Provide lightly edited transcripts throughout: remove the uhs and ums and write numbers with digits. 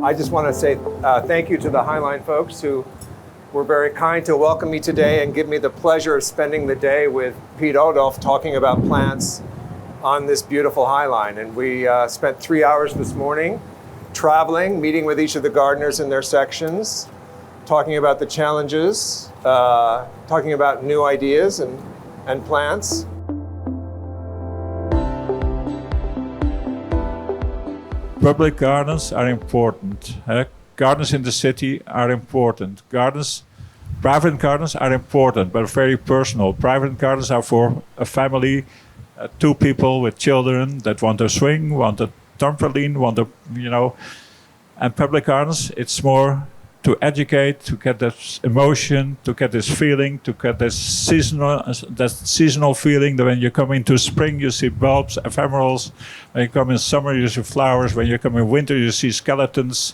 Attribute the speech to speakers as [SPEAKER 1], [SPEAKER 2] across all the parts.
[SPEAKER 1] I just want to say thank you to the Highline folks who were very kind to welcome me today and give me the pleasure of spending the day with Piet Oudolf talking about plants on this beautiful Highline. And we spent 3 hours this morning traveling, meeting with each of the gardeners in their sections, talking about the challenges, talking about new ideas and plants.
[SPEAKER 2] Public gardens are important. Gardens in the city are important. Private gardens are important, but very personal. Private gardens are for a family, two people with children that want to swing, want a trampoline, and public gardens, it's more to educate, to get this emotion, to get this feeling, to get this seasonal feeling that when you come into spring, you see bulbs, ephemerals. When you come in summer, you see flowers. When you come in winter, you see skeletons.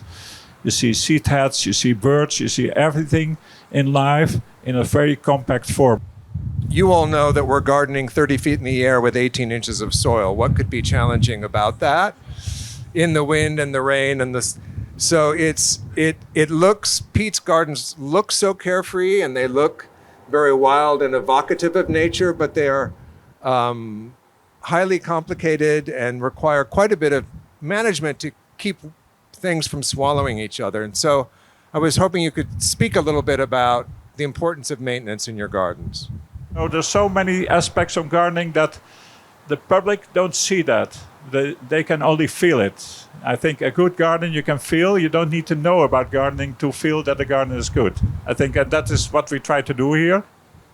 [SPEAKER 2] You see seed heads, you see birds, you see everything in life in a very compact form.
[SPEAKER 1] You all know that we're gardening 30 feet in the air with 18 inches of soil. What could be challenging about that? In the wind and the rain and the... So Piet's gardens look so carefree and they look very wild and evocative of nature, but they are highly complicated and require quite a bit of management to keep things from swallowing each other. And so I was hoping you could speak a little bit about the importance of maintenance in your gardens.
[SPEAKER 2] Oh, there's so many aspects of gardening that the public don't see that. They can only feel it. I think a good garden you can feel. You don't need to know about gardening to feel that the garden is good. I think that is what we try to do here.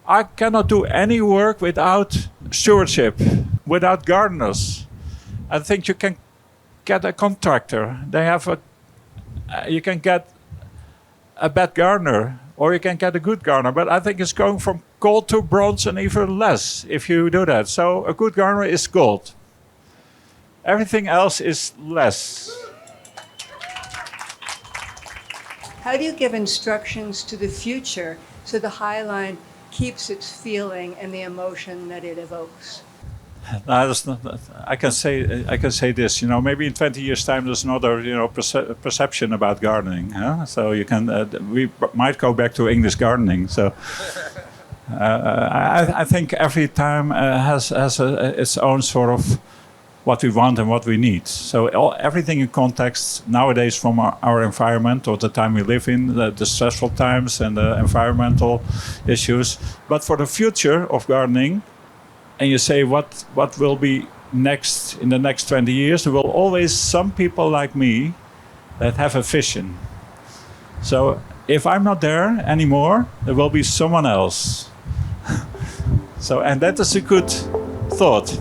[SPEAKER 2] I cannot do any work without stewardship, without gardeners. I think you can get a contractor. You can get a bad gardener, or you can get a good gardener. But I think it's going from gold to bronze and even less if you do that. So a good gardener is gold. Everything else is less.
[SPEAKER 3] How do you give instructions to the future so the Highline keeps its feeling and the emotion that it evokes?
[SPEAKER 2] I can say this. Maybe in 20 years' time, there's another, perception about gardening. Huh? So we might go back to English gardening. So I think every time has its own sort of what we want and what we need. So everything in context nowadays from our environment or the time we live in, the stressful times and the environmental issues. But for the future of gardening, and you say what will be next in the next 20 years, there will always some people like me that have a vision. So if I'm not there anymore, there will be someone else. And that is a good thought.